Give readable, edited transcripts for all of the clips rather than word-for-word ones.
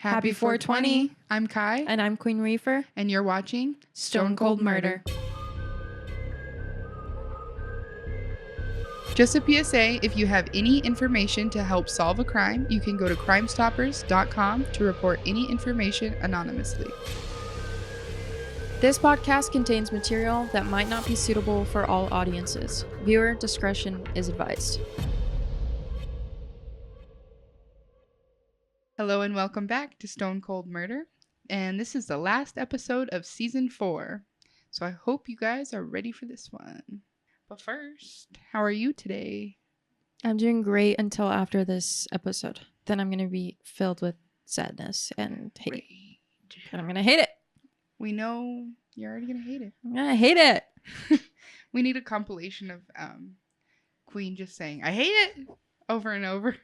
Happy 420. I'm Kai. And I'm Queen Reefer. And you're watching Stone Cold Murder. Just a PSA, if you have any information to help solve a crime, you can go to crimestoppers.com to report any information anonymously. This podcast contains material that might not be suitable for all audiences. Viewer discretion is advised. Hello and welcome back to Stone Cold Murder. And this is the last episode of season 4. So I hope you guys are ready for this one. But first, how are you today? I'm doing great until after this episode. Then I'm going to be filled with sadness and hate. Rage. And I'm going to hate it. We know you're already going to hate it. I'm going to hate it. We need a compilation of Queen just saying, I hate it, over and over.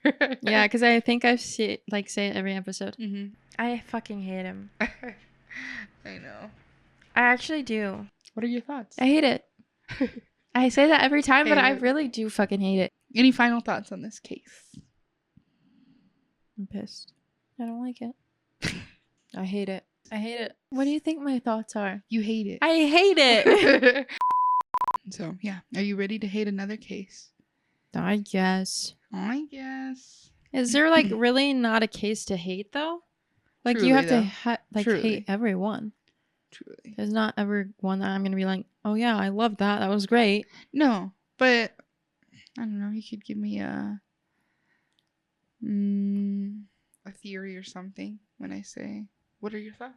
Yeah, because I think I say it every episode. Mm-hmm. I fucking hate him. I know. I actually do. What are your thoughts? I hate it. I say that every time, but I Hate it. really do fucking hate it. Any final thoughts on this case? I'm pissed. I don't like it. I hate it. I hate it. What do you think my thoughts are? You hate it. I hate it. So, yeah. Are you ready to hate another case? I guess. I guess. Is there really not a case to hate though? Truly, You have though. to Truly. hate everyone. Truly. There's not ever one that I'm gonna be like, oh yeah, I love that. That was great. No, but I don't know. You could give me a theory or something when I say, what are your thoughts?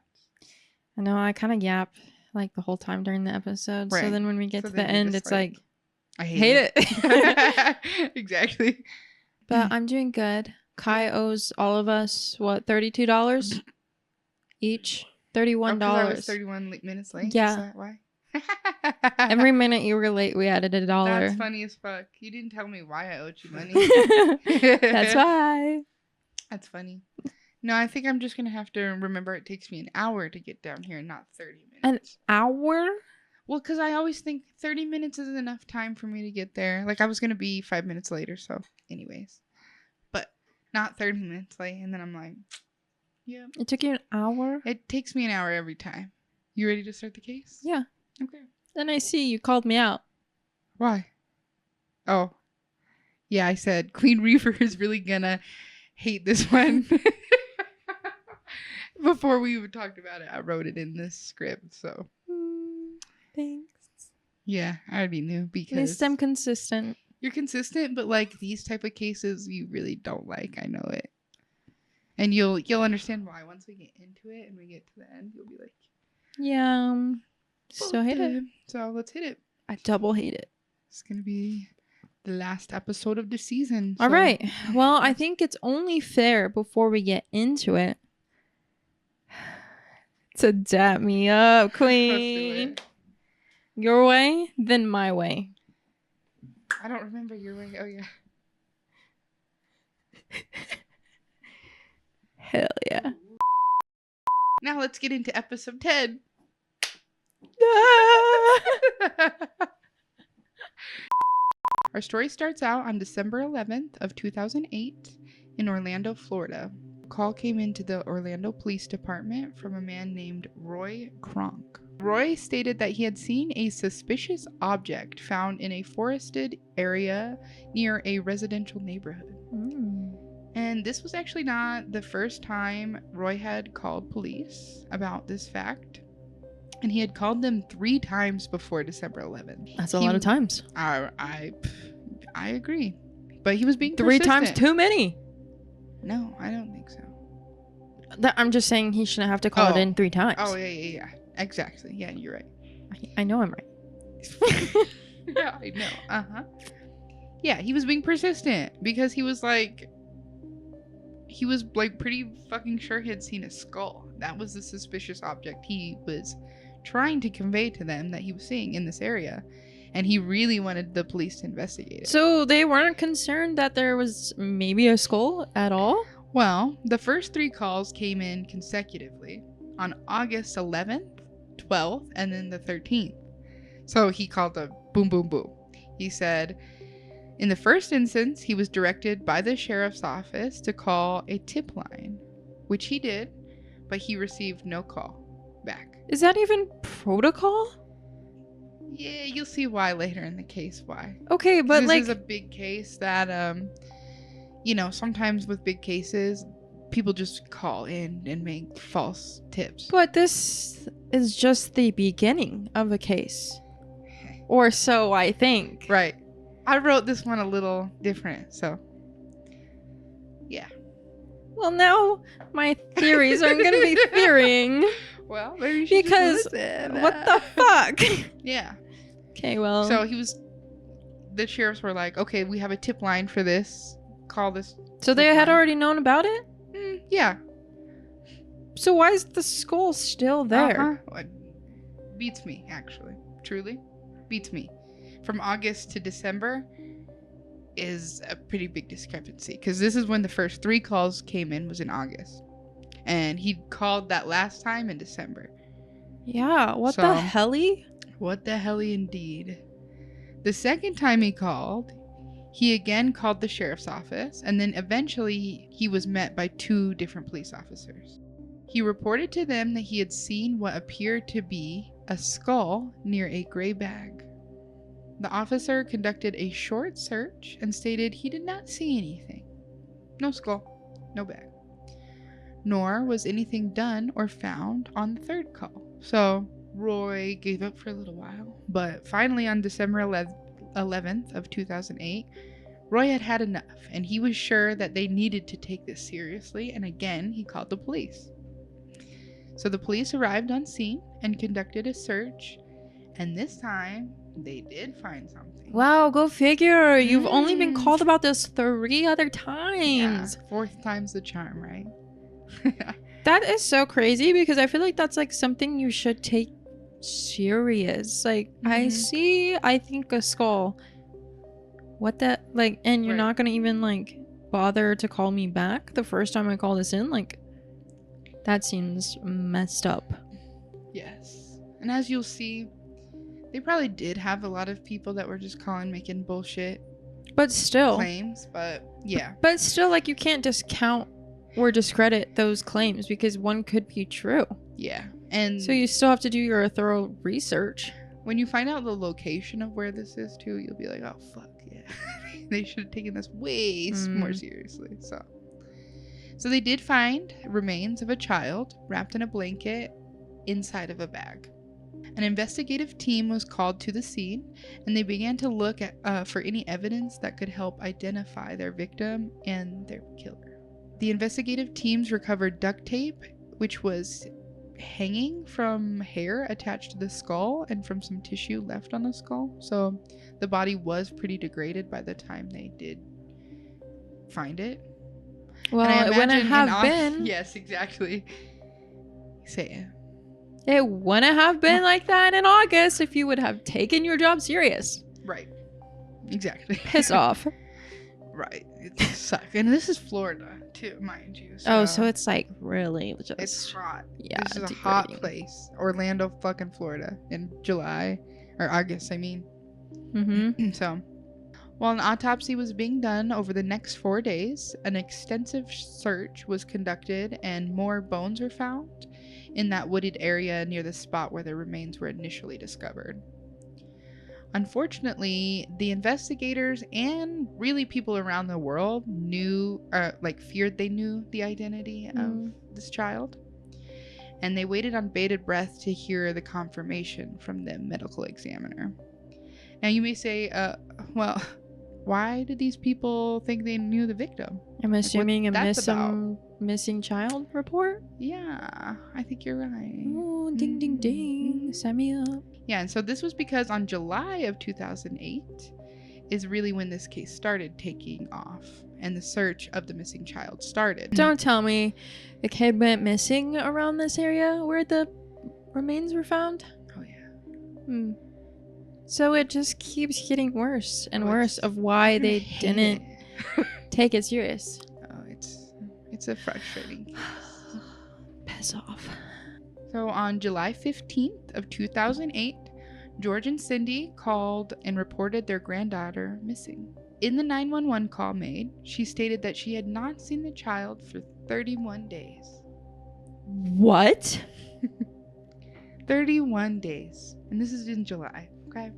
I know I kind of yap the whole time during the episode. Right. So then when we get So to then the you're end, just it's like, I hate it. Exactly. But I'm doing good. Kai owes all of us $32 each. $31. 'Cause I was 31 minutes late. Yeah. Is that why? Every minute you were late, we added $1. That's funny as fuck. You didn't tell me why I owed you money. That's why. That's funny. No, I think I'm just going to have to remember it takes me an hour to get down here, not 30 minutes. An hour? Well, because I always think 30 minutes is enough time for me to get there. I was going to be 5 minutes later, so anyways. But not 30 minutes late, and then I'm like, yeah. It took you an hour? It takes me an hour every time. You ready to start the case? Yeah. Okay. Then I see you called me out. Why? Oh. Yeah, I said Queen Reefer is really gonna hate this one. Before we even talked about it, I wrote it in this script, so. Thanks. Yeah, I already knew At because least I'm consistent. you're consistent, but these type of cases you really don't like. I know it. And you'll understand why once we get into it and we get to the end. You'll be like, Yeah. So hate it. So let's hit it. I double hate it. It's gonna be the last episode of the season. All so- right. Well, I think it's only fair before we get into it to dap me up, Let's do Queen. it. Your way, then my way. I don't remember your way. Oh yeah. Hell yeah. Now let's get into episode 10. Our story starts out on December 11th of 2008 in Orlando, Florida. A call came into the Orlando Police Department from a man named Roy Kronk. Roy stated that he had seen a suspicious object found in a forested area near a residential neighborhood. And this was actually not the first time Roy had called police about this fact. And he had called them 3 times before December 11th. That's a lot of times. I agree. But he was being 3 times persistent. too many. No, I don't think so. I'm just saying he shouldn't have to call it in 3 times. Oh, yeah. Exactly. Yeah, you're right. I know I'm right. Yeah, I know. Uh-huh. Yeah, he was being persistent because he was pretty fucking sure he had seen a skull. That was the suspicious object he was trying to convey to them that he was seeing in this area. And he really wanted the police to investigate it. So they weren't concerned that there was maybe a skull at all? Well, the first 3 calls came in consecutively on August 11th, 12th, and then the 13th. So he called a boom, boom, boom. He said, in the first instance, he was directed by the sheriff's office to call a tip line, which he did, but he received no call back. Is that even protocol? Yeah, you'll see why later in the case why. Okay, but this like is a big case that sometimes with big cases people just call in and make false tips. But this is just the beginning of a case. Or so I think. Right. I wrote this one a little different, so yeah. Well, now my theories aren't going to be theorying. Well, maybe you should Because just listen. what the fuck? Yeah. Okay, well. So the sheriffs were like, okay, we have a tip line for this. Call this. So they had already known about it? Yeah. So why is the skull still there? Beats me, actually. Truly. Beats me. From August to December is a pretty big discrepancy. Because this is when the first 3 calls came in, was in August. And he called that last time in December. Yeah, what the helly? What the helly indeed. The second time he called, he again called the sheriff's office, and then eventually he was met by 2 different police officers. He reported to them that he had seen what appeared to be a skull near a gray bag. The officer conducted a short search and stated he did not see anything. No skull, no bag. Nor was anything done or found on the 3rd call. So Roy gave up for a little while, but finally on December 11th of 2008, Roy had had enough, and he was sure that they needed to take this seriously, and again he called the police. So the police arrived on scene and conducted a search, and this time they did find something. Wow, go figure. You've only been called about this 3 other times. Yeah, 4th time's the charm, right? That is so crazy, because I feel like that's like something you should take serious. Like, I think a skull. What that, like, and you're not gonna even like bother to call me back the first time I call this in? Like, that seems messed up. Yes. And as you'll see, they probably did have a lot of people that were just calling, making bullshit claims, but yeah. But still, like, you can't discount or discredit those claims, because one could be true. Yeah. And so you still have to do your thorough research. When you find out the location of where this is too, you'll be like, oh fuck yeah. They should have taken this way more seriously. So they did find remains of a child wrapped in a blanket inside of a bag. An investigative team was called to the scene, and they began to look at for any evidence that could help identify their victim and their killer. The investigative teams recovered duct tape, which was hanging from hair attached to the skull and from some tissue left on the skull. So the body was pretty degraded by the time they did find it. Well, it wouldn't have been. Yes, exactly. Say it. It wouldn't have been like that in August if you would have taken your job serious. Right. Exactly. Piss off. Right. It sucks. And this is Florida, too, mind you. So so it's like really just... It's hot. Yeah. This is a hot place. Orlando, fucking Florida, in July. Or August, I mean. So, while an autopsy was being done over the next 4 days, an extensive search was conducted and more bones were found in that wooded area near the spot where the remains were initially discovered. Unfortunately, the investigators and really people around the world feared they knew the identity of this child. And they waited on bated breath to hear the confirmation from the medical examiner. Now you may say, well, why did these people think they knew the victim? I'm assuming missing child report? Yeah, I think you're right. Oh, ding, ding, ding. Sign me up. Yeah, and so this was because on July of 2008 is really when this case started taking off and the search of the missing child started. Don't tell me the kid went missing around this area where the remains were found? Oh, yeah. So it just keeps getting worse and worse of why they didn't take it serious. Oh, it's a frustrating case. Piss off. So on July 15th of 2008, George and Cindy called and reported their granddaughter missing. In the 911 call made, she stated that she had not seen the child for 31 days. What? 31 days. And this is in July. Okay.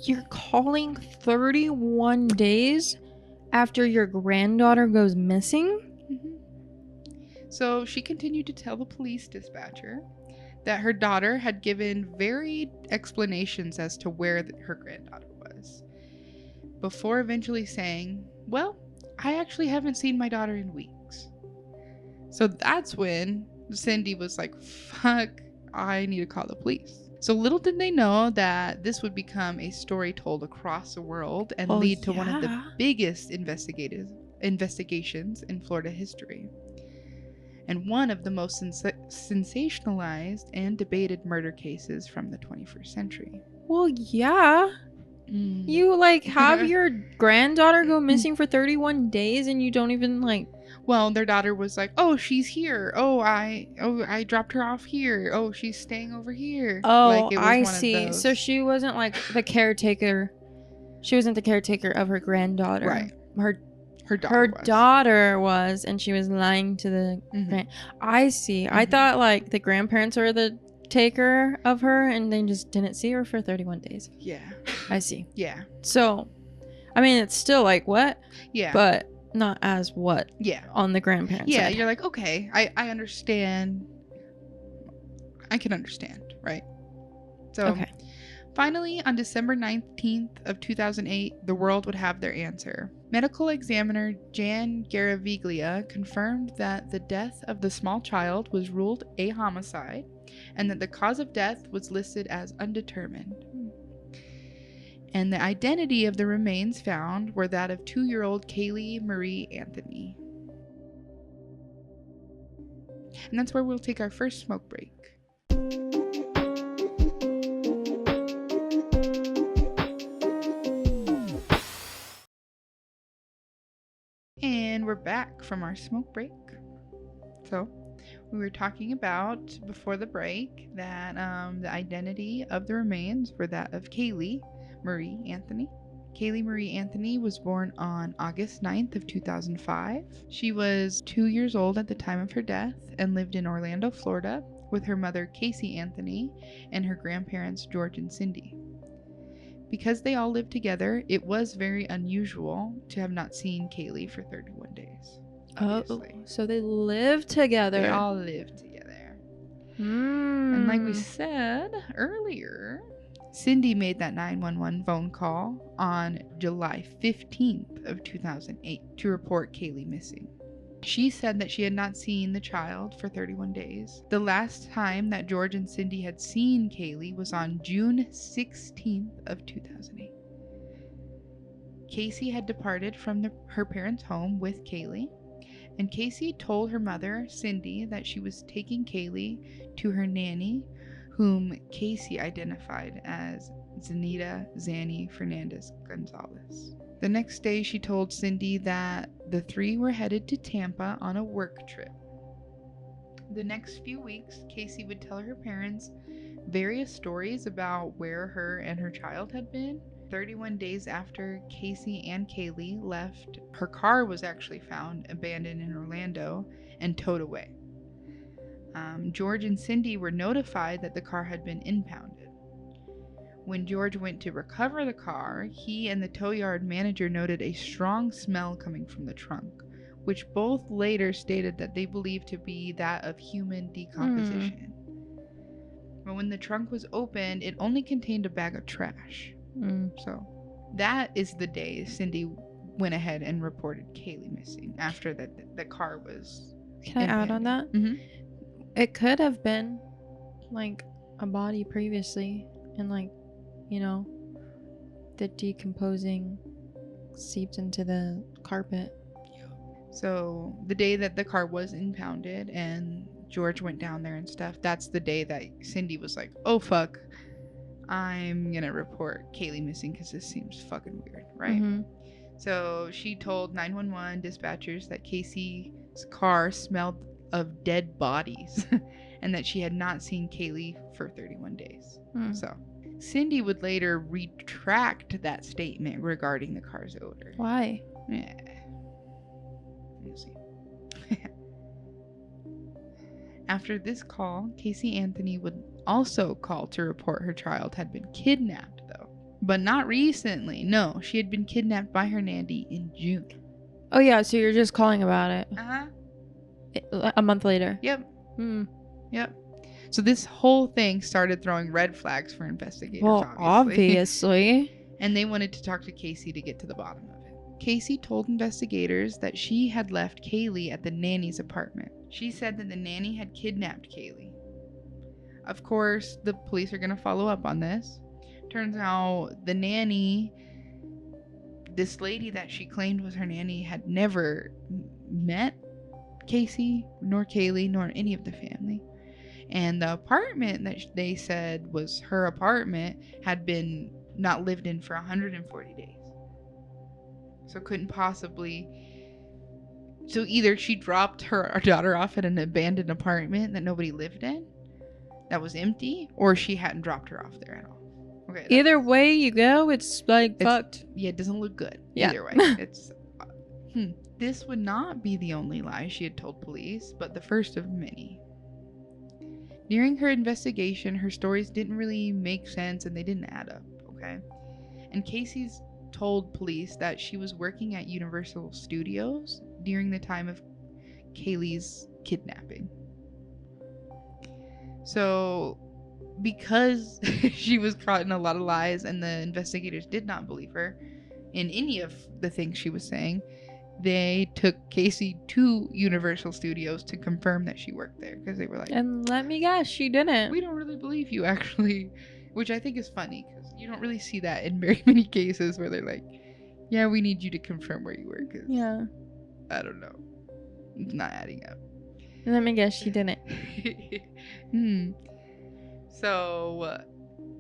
You're calling 31 days after your granddaughter goes missing? Mm-hmm. So she continued to tell the police dispatcher that her daughter had given varied explanations as to where her granddaughter was, before eventually saying, well, I actually haven't seen my daughter in weeks. So that's when Cindy was like, fuck, I need to call the police. So little did they know that this would become a story told across the world and lead to one of the biggest investigations in Florida history, and one of the most sensationalized and debated murder cases from the 21st century. Well, yeah. You have your granddaughter go missing for 31 days and you don't even Well, their daughter was like, oh, she's here. I dropped her off here. Oh, she's staying over here. Oh, I see. So she wasn't the caretaker. She wasn't the caretaker of her granddaughter. Right. Her daughter was, and she was lying to the I see. I thought the grandparents were the taker of her and they just didn't see her for 31 days. Yeah. I see. Yeah. So, I mean, it's still what? Yeah. But not as what? Yeah. On the grandparents' side. You're like, okay, I understand. I can understand, right? So, okay. Finally, on December 19th of 2008, the world would have their answer. Medical examiner Jan Garaviglia confirmed that the death of the small child was ruled a homicide and that the cause of death was listed as undetermined. And the identity of the remains found were that of 2-year-old Caylee Marie Anthony. And that's where we'll take our first smoke break. And we're back from our smoke break. So, we were talking about before the break that the identity of the remains were that of Caylee Marie Anthony. Caylee Marie Anthony was born on August 9th of 2005. She was 2 years old at the time of her death and lived in Orlando, Florida with her mother Caylee Anthony and her grandparents George and Cindy. Because they all lived together, it was very unusual to have not seen Caylee for 31 days. Obviously. Oh, so they lived together. They all lived together. And like we said earlier, Cindy made that 911 phone call on July 15th of 2008 to report Caylee missing. She said that she had not seen the child for 31 days. The last time that George and Cindy had seen Caylee was on June 16th of 2008. Casey had departed from her parents' home with Caylee, and Casey told her mother, Cindy, that she was taking Caylee to her nanny, whom Casey identified as Zanita Zanny Fernandez Gonzalez. The next day, she told Cindy that the three were headed to Tampa on a work trip. The next few weeks, Casey would tell her parents various stories about where her and her child had been. 31 days after Casey and Caylee left, her car was actually found abandoned in Orlando and towed away. George and Cindy were notified that the car had been impounded. When George went to recover the car, he and the tow yard manager noted a strong smell coming from the trunk, which both later stated that they believed to be that of human decomposition. But when the trunk was opened, it only contained a bag of trash. So that is the day Cindy went ahead and reported Caylee missing after the car was Can I add on that? Mm-hmm. It could have been a body previously and the decomposing seeped into the carpet. So the day that the car was impounded and George went down there and stuff, that's the day that Cindy was like, oh fuck, I'm gonna report Caylee missing because this seems fucking weird, right? So she told 911 dispatchers that Casey's car smelled of dead bodies and that she had not seen Caylee for 31 days. So Cindy would later retract that statement regarding the car's odor. Why? Yeah. You'll see. After this call, Caylee Anthony would also call to report her child had been kidnapped, though. But not recently. No, she had been kidnapped by her nanny in June. Oh, yeah, so you're just calling about it. Uh-huh. A month later. Yep. Hmm. Yep. So this whole thing started throwing red flags for investigators, Well, obviously. And they wanted to talk to Caylee to get to the bottom of it. Caylee told investigators that she had left Caylee at the nanny's apartment. She said that the nanny had kidnapped Caylee. Of course, the police are going to follow up on this. Turns out the nanny, this lady that she claimed was her nanny, had never met Caylee, nor Caylee, nor any of the family. And the apartment that they said was her apartment had been not lived in for 140 days. So couldn't possibly... So either she dropped her daughter off at an abandoned apartment that nobody lived in, that was empty, or she hadn't dropped her off there at all. Okay. Either way you go, it's like fucked. Yeah, it doesn't look good. Yeah. Either way. It's... This would not be the only lie she had told police, but the first of many. During her investigation, her stories didn't really make sense and they didn't add up, okay? And Caylee's told police that she was working at Universal Studios during the time of Caylee's kidnapping. So, because she was caught in a lot of lies and the investigators did not believe her in any of the things she was saying, they took Caylee to Universal Studios to confirm that she worked there, because they were like, and let me guess, she didn't. We don't really believe you, actually, which I think is funny because you don't really see that in very many cases where they're like, yeah, we need you to confirm where you work. Yeah, I don't know, it's not adding up. Let me guess, she didn't. So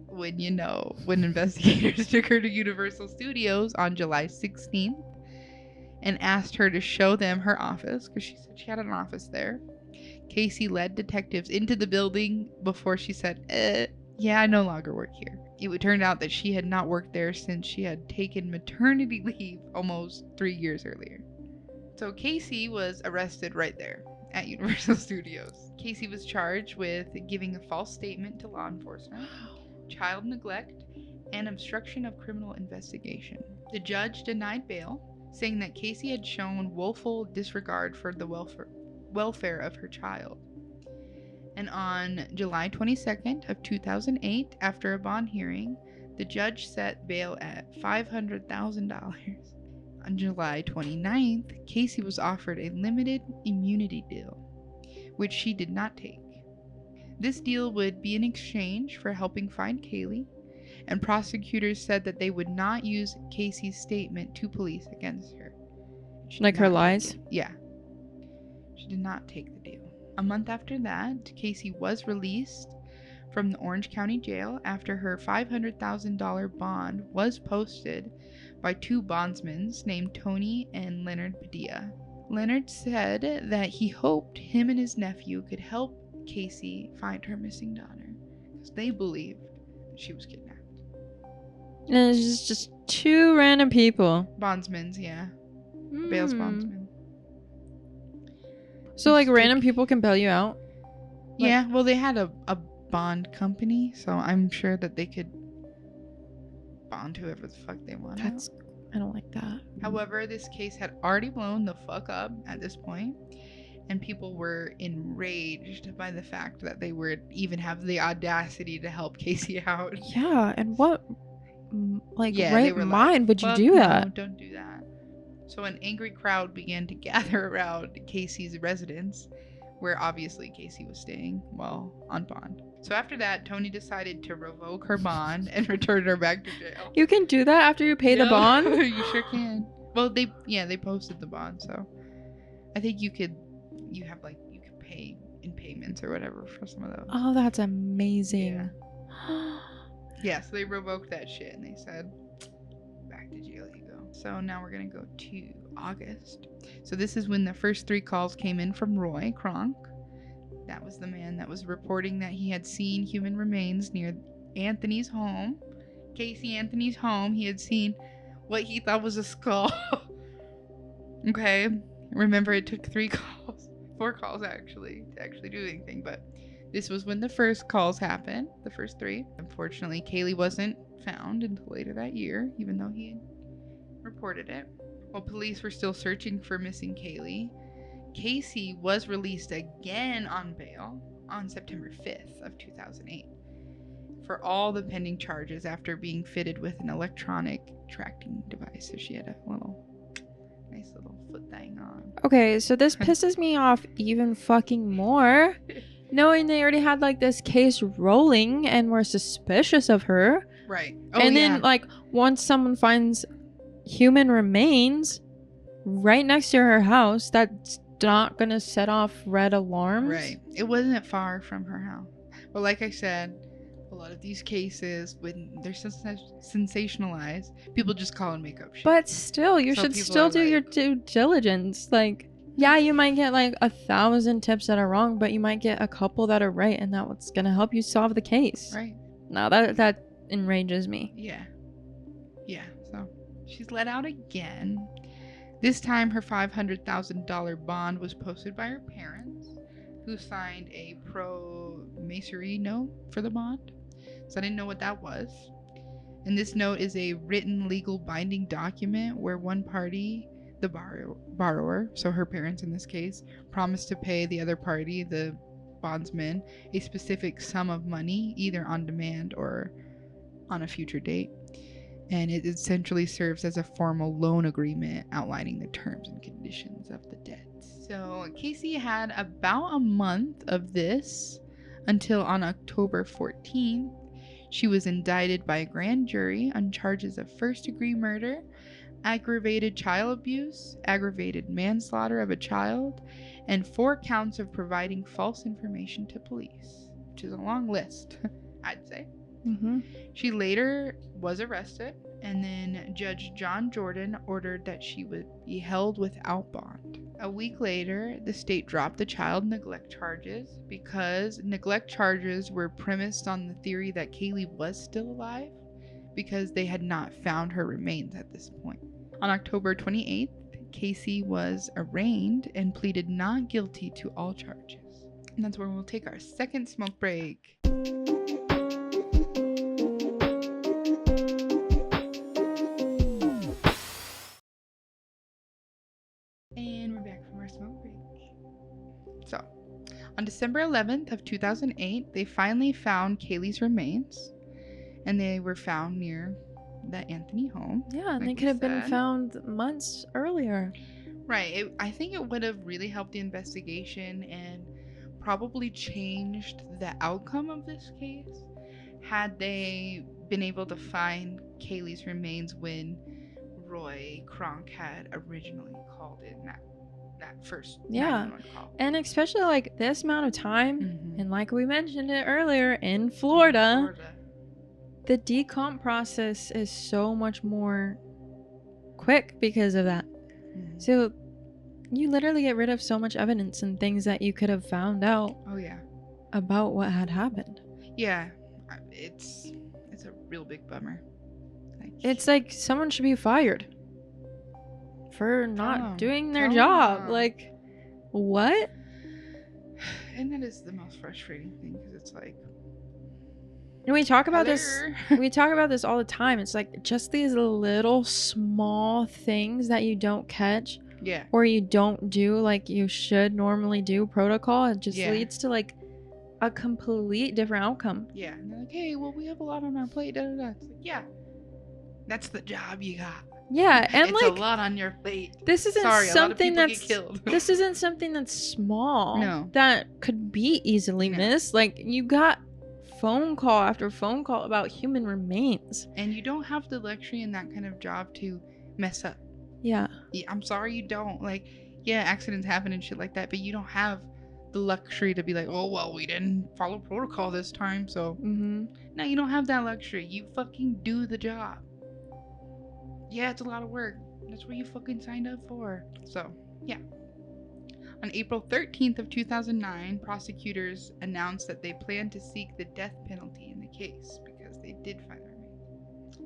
when investigators took her to Universal Studios on July 16th and asked her to show them her office, because she said she had an office there, Caylee led detectives into the building before she said, yeah, I no longer work here. It would turn out that she had not worked there since she had taken maternity leave almost 3 years earlier. So Caylee was arrested right there at Universal Studios. Caylee was charged with giving a false statement to law enforcement, child neglect, and obstruction of criminal investigation. The judge denied bail, saying that Caylee had shown woeful disregard for the welfare of her child. And on July 22nd of 2008, after a bond hearing, the judge set bail at $500,000. On July 29th, Caylee was offered a limited immunity deal, which she did not take. This deal would be in exchange for helping find Caylee, and prosecutors said that they would not use Caylee's statement to police against her. Like her lies? Yeah. She did not take the deal. A month after that, Caylee was released from the Orange County Jail after her $500,000 bond was posted by two bondsmen named Tony and Leonard Padilla. Leonard said that he hoped him and his nephew could help Caylee find her missing daughter, because they believed that she was kidnapped. And it's just two random people. Bondsmen, yeah. Bail's bondsmen. So, like, random people can bail you out? Yeah, well, they had a bond company, so I'm sure that they could bond whoever the fuck they want. I don't like that. However, this case had already blown the fuck up at this point, and people were enraged by the fact that they would even have the audacity to help Caylee out. Yeah, and what, right mind would you do that? No, don't do that. So an angry crowd began to gather around Caylee's residence, where obviously Caylee was staying while on bond. So after that, Tony decided to revoke her bond and return her back to jail. You can do that after you pay the bond? You sure can. Well, they posted the bond, so I think you could pay in payments or whatever for some of those. Oh, that's amazing. Yeah, so they revoked that shit and they said, back to jail you go. So now we're going to go to August. So this is when the first 3 calls came in from Roy Kronk. That was the man that was reporting that he had seen human remains near Anthony's home. Caylee Anthony's home. He had seen what he thought was a skull. Okay. Remember, it took 3 calls 4 calls actually to actually do anything, but this was when the first calls happened, the first 3. Unfortunately, Caylee wasn't found until later that year, even though he had reported it. While police were still searching for missing Caylee, Casey was released again on bail on September 5th of 2008 for all the pending charges after being fitted with an electronic tracking device. So she had a nice little foot thing on. Okay, so this pisses me off even fucking more. Knowing they already had like this case rolling and were suspicious of her. Right. And then like once someone finds human remains right next to her house, that's not gonna set off red alarms. Right. It wasn't far from her house. But like I said, a lot of these cases, when they're sensationalized, people just call and make up shit. But still, you should still do your due diligence. Like, yeah, you might get like 1,000 tips that are wrong, but you might get a couple that are right, and that's gonna help you solve the case. Right. Now that enrages me. Yeah. So she's let out again. This time, her $500,000 bond was posted by her parents, who signed a promissory note for the bond. So I didn't know what that was. And this note is a written legal binding document where one party, the borrower, so her parents in this case, promised to pay the other party, the bondsman, a specific sum of money, either on demand or on a future date. And it essentially serves as a formal loan agreement outlining the terms and conditions of the debt. So Casey had about a month of this until on October 14th, she was indicted by a grand jury on charges of first-degree murder, aggravated child abuse, aggravated manslaughter of a child, and 4 counts of providing false information to police, which is a long list, I'd say. Mm-hmm. She later was arrested, and then Judge John Jordan ordered that she would be held without bond. A week later, the state dropped the child neglect charges because neglect charges were premised on the theory that Caylee was still alive because they had not found her remains at this point. On October 28th, Casey was arraigned and pleaded not guilty to all charges. And that's where we'll take our second smoke break. And we're back from our smoke break. So, on December 11th of 2008, they finally found Caylee's remains, and they were found near the Anthony home. Yeah, and they could have been found months earlier. Right. I think it would have really helped the investigation and probably changed the outcome of this case had they been able to find Caylee's remains when Roy Kronk had originally called in that first 911 call. And especially like this amount of time, and like we mentioned it earlier, in Florida, the decomp process is so much more quick because of that. So you literally get rid of so much evidence and things that you could have found out about what had happened. Yeah, it's a real big bummer. It's like someone should be fired for not doing their job. Like, what? And that is the most frustrating thing, because it's like, and we talk about this all the time. It's like just these little small things that you don't catch or you don't do like you should normally do protocol. It just leads to like a complete different outcome. Yeah. And they're like, hey, well, we have a lot on our plate. Da, da, da. It's like, yeah, that's the job you got. Yeah, and it's like a lot on your plate. This isn't something that's this isn't something that's small. No. That could be easily missed. Like, you got phone call after phone call about human remains, and you don't have the luxury in that kind of job to mess up. Yeah, I'm sorry, you don't. Like, yeah, accidents happen and shit like that, but you don't have the luxury to be like, oh well, we didn't follow protocol this time, so no, you don't have that luxury. You fucking do the job. Yeah, it's a lot of work. That's what you fucking signed up for. So, yeah. On April 13th of 2009, prosecutors announced that they planned to seek the death penalty in the case because they did find her remains.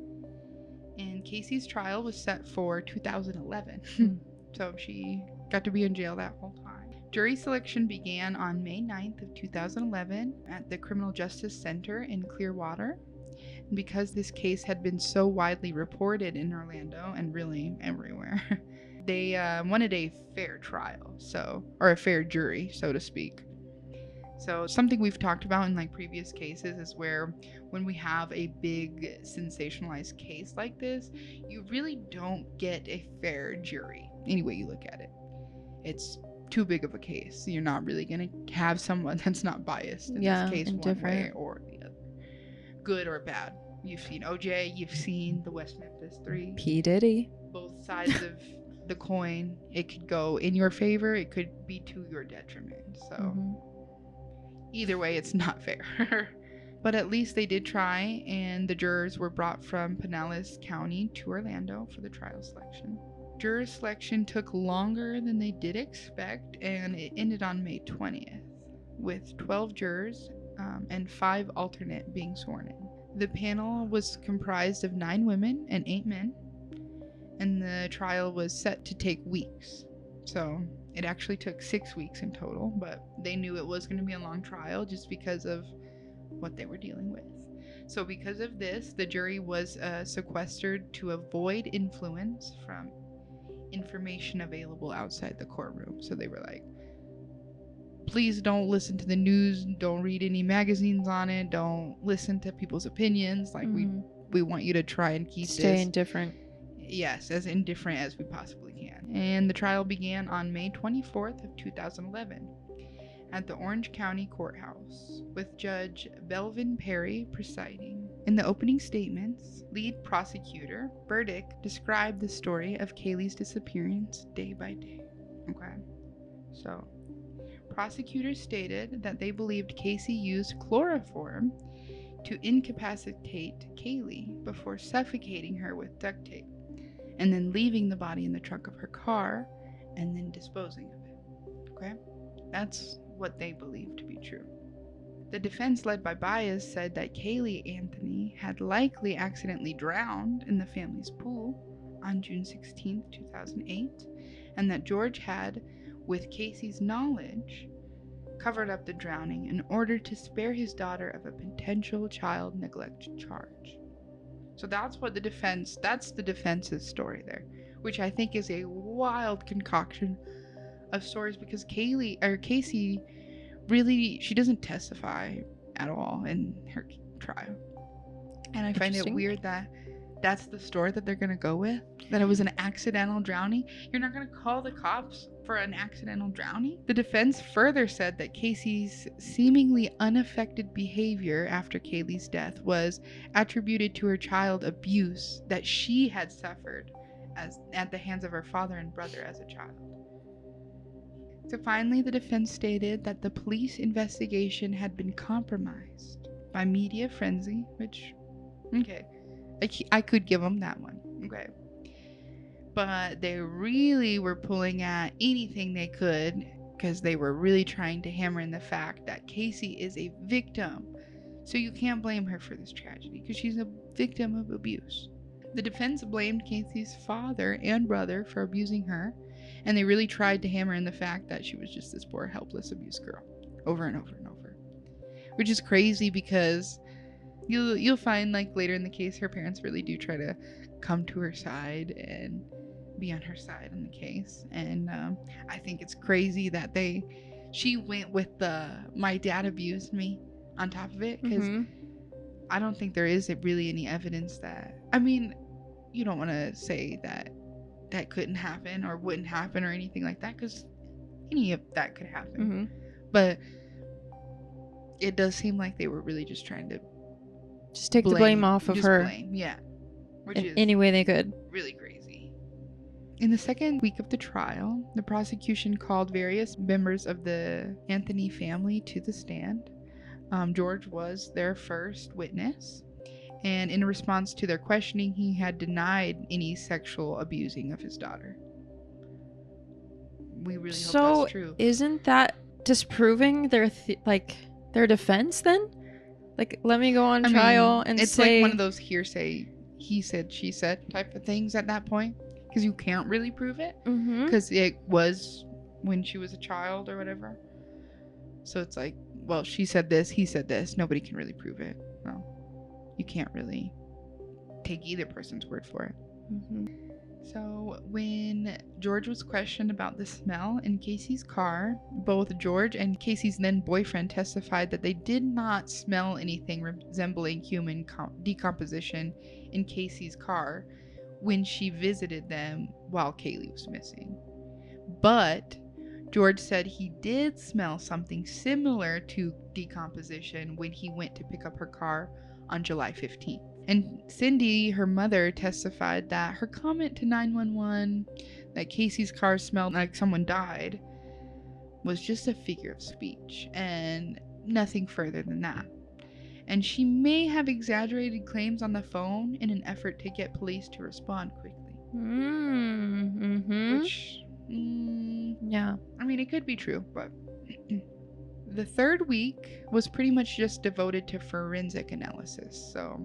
And Casey's trial was set for 2011. So she got to be in jail that whole time. Jury selection began on May 9th of 2011 at the Criminal Justice Center in Clearwater. And because this case had been so widely reported in Orlando and really everywhere, they wanted a fair trial, or a fair jury, so to speak. So something we've talked about in like previous cases is where when we have a big sensationalized case like this, you really don't get a fair jury any way you look at it. It's too big of a case. You're not really going to have someone that's not biased in this case one way or the other. Good or bad. You've seen OJ, you've seen the West Memphis 3. P. Diddy. Both sides of the coin. It could go in your favor. It could be to your detriment. So either way, it's not fair. But at least they did try, and the jurors were brought from Pinellas County to Orlando for the trial selection. Juror selection took longer than they did expect, and it ended on May 20th, with 12 jurors and 5 alternate being sworn in. The panel was comprised of 9 women and 8 men, and the trial was set to take weeks. So it actually took 6 weeks in total, but they knew it was going to be a long trial just because of what they were dealing with. So because of this, the jury was sequestered to avoid influence from information available outside the courtroom. So they were like, please don't listen to the news, don't read any magazines on it, don't listen to people's opinions. Like we want you to try and stay indifferent. Yes, as indifferent as we possibly can. And the trial began on May 24th of 2011 at the Orange County Courthouse, with Judge Belvin Perry presiding. In the opening statements, lead prosecutor Burdick described the story of Caylee's disappearance day by day. Okay, so prosecutors stated that they believed Casey used chloroform to incapacitate Caylee before suffocating her with duct tape, and then leaving the body in the trunk of her car and then disposing of it. Okay? That's what they believed to be true. The defense, led by Baez, said that Caylee Anthony had likely accidentally drowned in the family's pool on June 16, 2008, and that George had, with Casey's knowledge, covered up the drowning in order to spare his daughter of a potential child neglect charge. So that's the defense's story there, which I think is a wild concoction of stories, because Casey really, she doesn't testify at all in her trial. And I find it weird that that's the story that they're going to go with, that it was an accidental drowning. You're not going to call the cops for an accidental drowning? The defense further said that Casey's seemingly unaffected behavior after Caylee's death was attributed to her child abuse that she had suffered at the hands of her father and brother as a child. So finally, the defense stated that the police investigation had been compromised by media frenzy, which, okay, I could give them that one, okay. But they really were pulling at anything they could, because they were really trying to hammer in the fact that Casey is a victim. So you can't blame her for this tragedy, because she's a victim of abuse. The defense blamed Casey's father and brother for abusing her, and they really tried to hammer in the fact that she was just this poor, helpless, abused girl, over and over and over. Which is crazy, because you'll find, like, later in the case, her parents really do try to come to her side and be on her side in the case. And I think it's crazy that she went with the "my dad abused me" on top of it, because I don't think there is really any evidence that, I mean, you don't want to say that couldn't happen or wouldn't happen or anything like that, because any of that could happen. But it does seem like they were really just trying to take the blame off of her. Yeah. Which is any way they could. Really crazy. In the second week of the trial, the prosecution called various members of the Anthony family to the stand. George was their first witness, and in response to their questioning, he had denied any sexual abusing of his daughter. We really hope that's true. So isn't that disproving their defense then? Like, let me go on trial and it's say... like one of those hearsay, he said, she said type of things at that point, because you can't really prove it, because it was when she was a child or whatever. So it's like, well, she said this, he said this. Nobody can really prove it. Well, you can't really take either person's word for it. Mm-hmm. So when George was questioned about the smell in Casey's car, both George and Casey's then boyfriend testified that they did not smell anything resembling human decomposition in Casey's car when she visited them while Caylee was missing. But George said he did smell something similar to decomposition when he went to pick up her car on July 15th. And Cindy, her mother, testified that her comment to 911 that Casey's car smelled like someone died was just a figure of speech and nothing further than that. And she may have exaggerated claims on the phone in an effort to get police to respond quickly. Mm-hmm. Which, yeah. I mean, it could be true, but the third week was pretty much just devoted to forensic analysis. So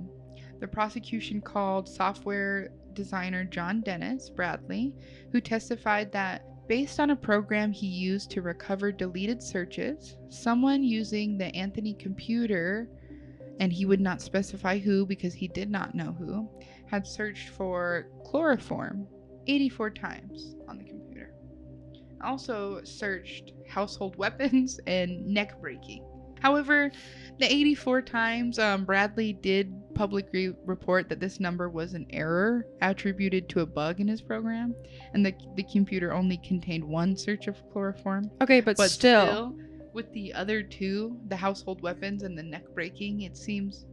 the prosecution called software designer John Dennis Bradley, who testified that based on a program he used to recover deleted searches, someone using the Anthony computer, and he would not specify who because he did not know who, had searched for chloroform 84 times on the computer. Also searched household weapons and neck breaking. However, the 84 times, Bradley did publicly report that this number was an error attributed to a bug in his program, and the computer only contained one search of chloroform. Okay, but still, with the other two, the household weapons and the neck breaking, it seems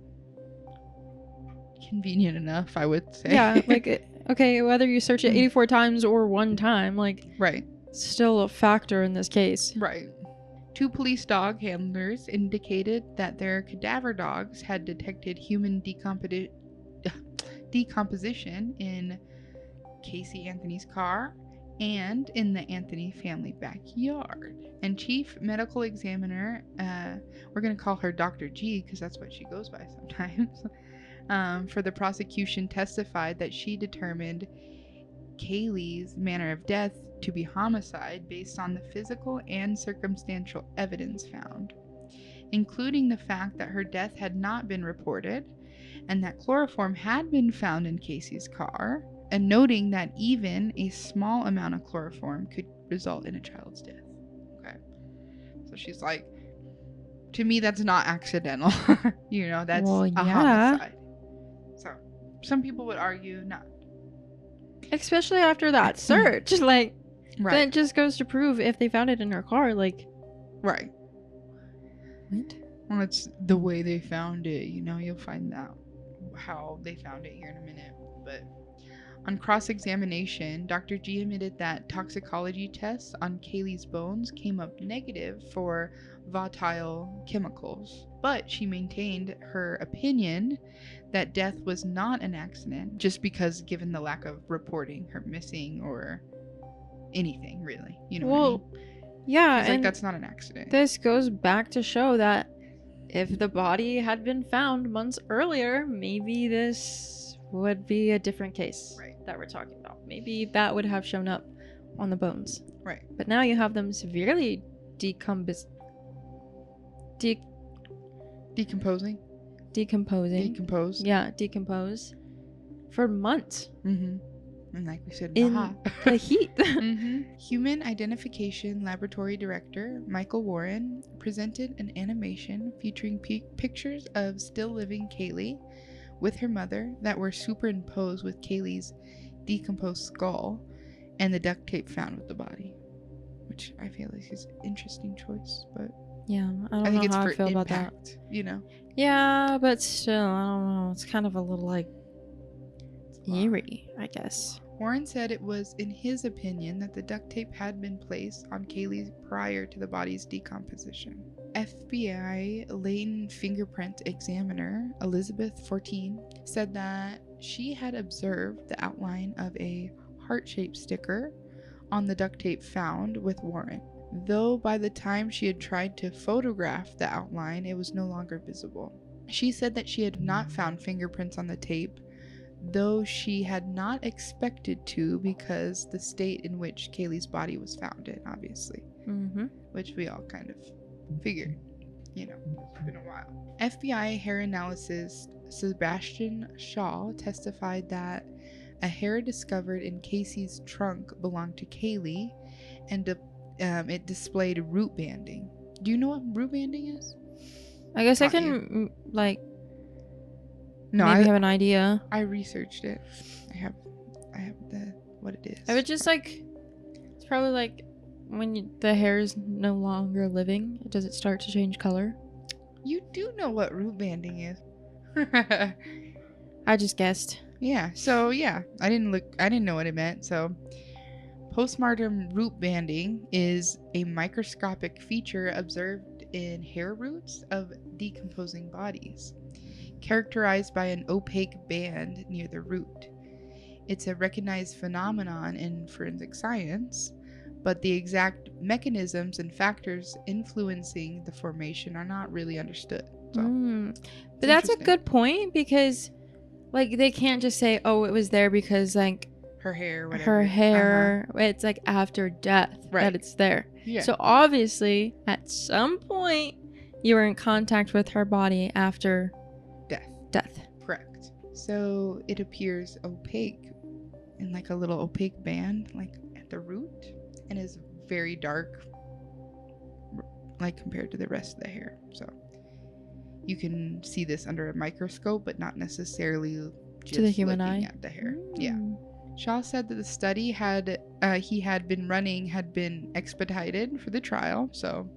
convenient enough, I would say. Yeah, like, okay, whether you search it 84 times or one time, like, right, still a factor in this case. Right. 2 police dog handlers indicated that their cadaver dogs had detected human decomposition in Caylee Anthony's car and in the Anthony family backyard. And chief medical examiner, we're going to call her Dr. G because that's what she goes by sometimes, for the prosecution testified that she determined Caylee's manner of death to be homicide based on the physical and circumstantial evidence found, including the fact that her death had not been reported and that chloroform had been found in Casey's car, and noting that even a small amount of chloroform could result in a child's death. Okay. So she's like, to me, that's not accidental. That's a homicide. So some people would argue not. Especially after that search. Like, right. Then it just goes to prove if they found it in her car, like... Right. What? Well, it's the way they found it, you'll find out how they found it here in a minute. But on cross-examination, Dr. G admitted that toxicology tests on Caylee's bones came up negative for volatile chemicals, but she maintained her opinion that death was not an accident just because given the lack of reporting her missing or anything really, what I mean? Yeah, and that's not an accident. This goes back to show that if the body had been found months earlier, maybe this would be a different case that we're talking about. Maybe that would have shown up on the bones. Right. But now you have them severely decomposing. Yeah, decompose for months. Mm-hmm. And like we said, in the heat. Mm-hmm. Human Identification Laboratory Director Michael Warren presented an animation featuring pictures of still living Caylee with her mother that were superimposed with Caylee's decomposed skull and the duct tape found with the body, which I feel like is an interesting choice, but yeah, I think know how I feel impact, about that. Yeah, but still, I don't know. It's kind of a little like eerie, I guess. Warren said it was, in his opinion, that the duct tape had been placed on Caylee prior to the body's decomposition. FBI latent fingerprint examiner Elizabeth 14 said that she had observed the outline of a heart-shaped sticker on the duct tape found with Warren, though by the time she had tried to photograph the outline, it was no longer visible. She said that she had not found fingerprints on the tape, though she had not expected to because the state in which Caylee's body was found in, obviously. Which we all kind of figured. You know, it's been a while. FBI hair analyst Sebastian Shaw testified that a hair discovered in Casey's trunk belonged to Caylee, and it displayed root banding. Do you know what root banding is? I guess I can maybe have an idea. I researched it. I have what it is. I would just it's probably like when the hair is no longer living, does it start to change color? You do know what root banding is. I just guessed. Yeah. So yeah, I didn't know what it meant. So postmortem root banding is a microscopic feature observed in hair roots of decomposing bodies, characterized by an opaque band near the root. It's a recognized phenomenon in forensic science, but the exact mechanisms and factors influencing the formation are not really understood. So, but that's a good point, because they can't just say, oh, it was there because her hair, whatever. Her hair, it's after death that it's there. Yeah. So obviously at some point you were in contact with her body after death. Correct. So it appears opaque in a little opaque band at the root, and is very dark compared to the rest of the hair. So you can see this under a microscope, but not necessarily just to the human looking eye at the hair. Yeah. Shaw said that the study he had been running had been expedited for the trial. So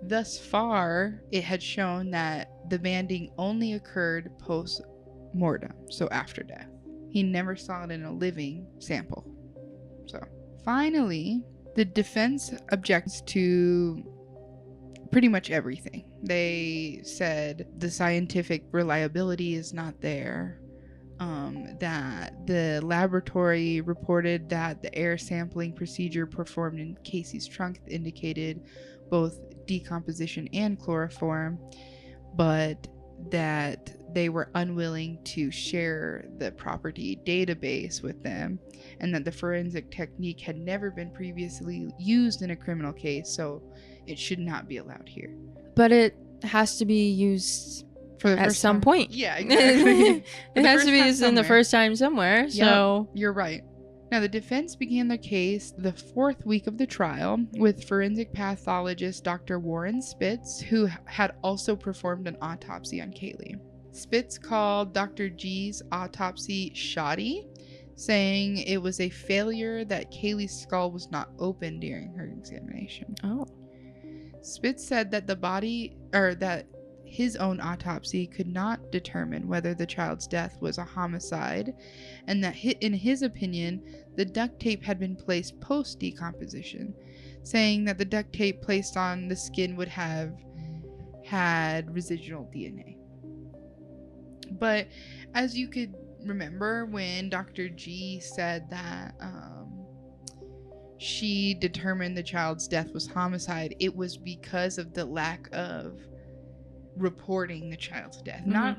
thus far, it had shown that the banding only occurred post-mortem, so after death. He never saw it in a living sample. So finally, the defense objects to pretty much everything. They said the scientific reliability is not there. That the laboratory reported that the air sampling procedure performed in Casey's trunk indicated both decomposition and chloroform, but that they were unwilling to share the property database with them, and that the forensic technique had never been previously used in a criminal case, so it should not be allowed here. But it has to be used at some point. Yeah, exactly. It has to be used in the first time somewhere. So yep, you're right. Now, the defense began their case the 4th week of the trial with forensic pathologist Dr. Warren Spitz, who had also performed an autopsy on Caylee. Spitz called Dr. G's autopsy shoddy, saying it was a failure that Caylee's skull was not open during her examination. Oh. Spitz said that that his own autopsy could not determine whether the child's death was a homicide, and that in his opinion, the duct tape had been placed post-decomposition, saying that the duct tape placed on the skin would have had residual DNA. But as you could remember, when Dr. G said that she determined the child's death was homicide, it was because of the lack of reporting the child's death. Not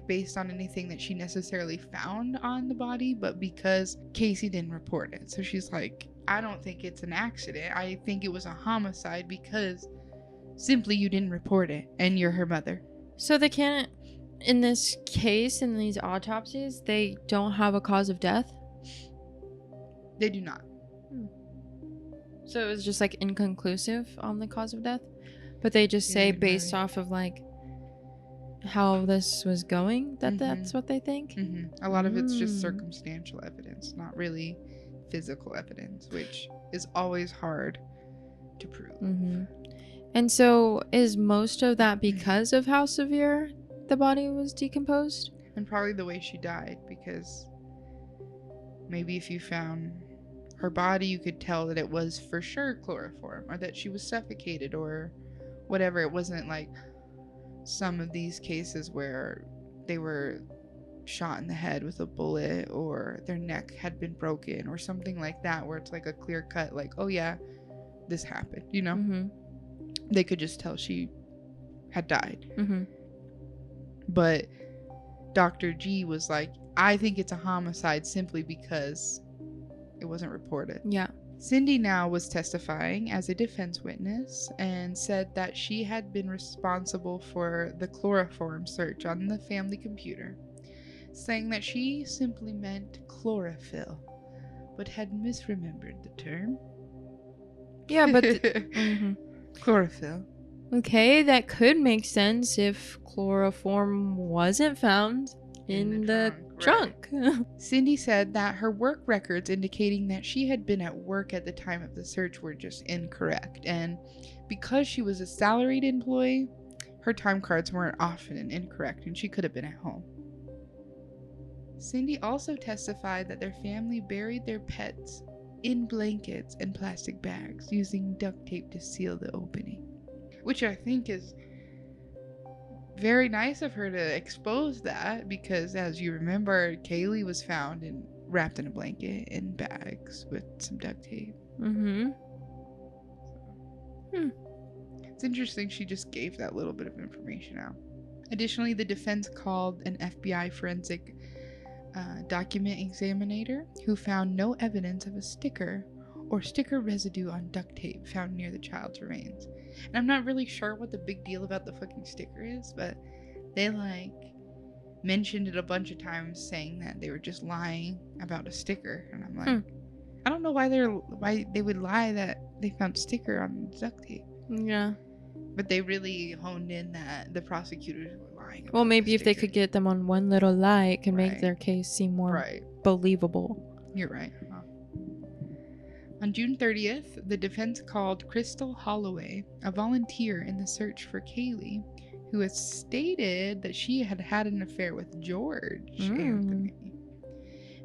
based on anything that she necessarily found on the body, but because Casey didn't report it. So she's like, I don't think it's an accident. I think it was a homicide because simply you didn't report it and you're her mother. So they can't, in this case, in these autopsies, they don't have a cause of death? They do not. So it was just inconclusive on the cause of death? But they just say based off of how this was going that that's what they think? A lot of it's just circumstantial evidence, not really physical evidence, which is always hard to prove. And so is most of that because of how severe the body was decomposed? And probably the way she died, because maybe if you found her body, you could tell that it was for sure chloroform, or that she was suffocated, or whatever. It wasn't like some of these cases where they were shot in the head with a bullet, or their neck had been broken, or something like that, where it's a clear cut, oh yeah, this happened, They could just tell she had died. But Dr. G was like, I think it's a homicide simply because it wasn't reported. Yeah. Cindy now was testifying as a defense witness and said that she had been responsible for the chloroform search on the family computer, saying that she simply meant chlorophyll, but had misremembered the term. Yeah, but chlorophyll. Okay, that could make sense if chloroform wasn't found in the trunk. Right. Cindy said that her work records indicating that she had been at work at the time of the search were just incorrect, and because she was a salaried employee, her time cards weren't often incorrect and she could have been at home. Cindy also testified that their family buried their pets in blankets and plastic bags using duct tape to seal the opening, which I think is very nice of her to expose that, because as you remember, Caylee was found and wrapped in a blanket in bags with some duct tape. It's interesting she just gave that little bit of information out. Additionally, the defense called an FBI forensic document examiner who found no evidence of a sticker or sticker residue on duct tape found near the child's remains. And I'm not really sure what the big deal about the fucking sticker is, but they mentioned it a bunch of times, saying that they were just lying about a sticker. And I'm like, I don't know why they would lie that they found sticker on duct tape. Yeah. But they really honed in that the prosecutors were lying. Well, maybe if they could get them on one little lie, it can make their case seem more believable. You're right. Huh? On June 30th, the defense called Crystal Holloway, a volunteer in the search for Caylee, who had stated that she had had an affair with George Anthony.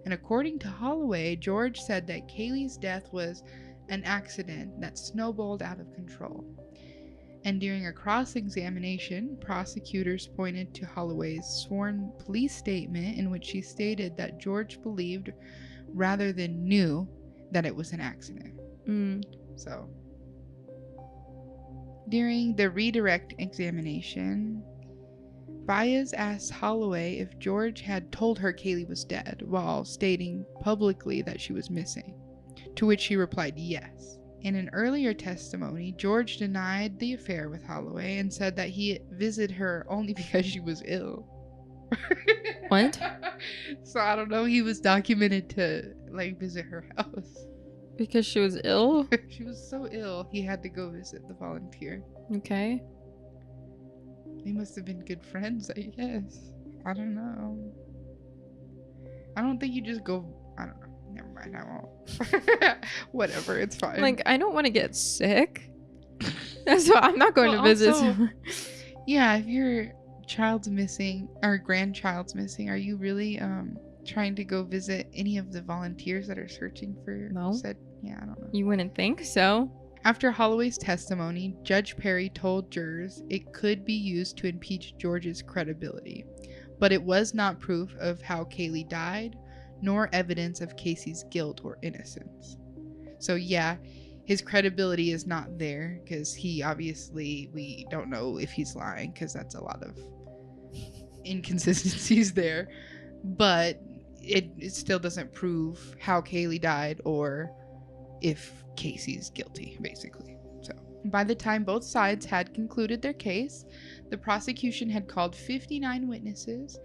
And according to Holloway, George said that Caylee's death was an accident that snowballed out of control. And during a cross-examination, prosecutors pointed to Holloway's sworn police statement in which she stated that George believed rather than knew that it was an accident. So, during the redirect examination, Baez asked Holloway if George had told her Caylee was dead while stating publicly that she was missing, to which she replied yes. In an earlier testimony, George denied the affair with Holloway and said that he visited her only because she was ill. What? So I don't know, he was documented to visit her house. Because she was ill? She was so ill, he had to go visit the volunteer. Okay. They must have been good friends, I guess. I don't know. I don't think you just go... I don't know. Never mind, I won't. Whatever, it's fine. I don't want to get sick. So I'm not going to visit. Also, yeah, if your child's missing or grandchild's missing, are you really trying to go visit any of the volunteers that are searching for said? Yeah, I don't know. You wouldn't think so. After Holloway's testimony, Judge Perry told jurors it could be used to impeach George's credibility, but it was not proof of how Caylee died, nor evidence of Casey's guilt or innocence. So yeah, his credibility is not there because we don't know if he's lying because that's a lot of inconsistencies there, but it still doesn't prove how Caylee died or if Casey's guilty, basically. So by the time both sides had concluded their case, the prosecution had called 59 witnesses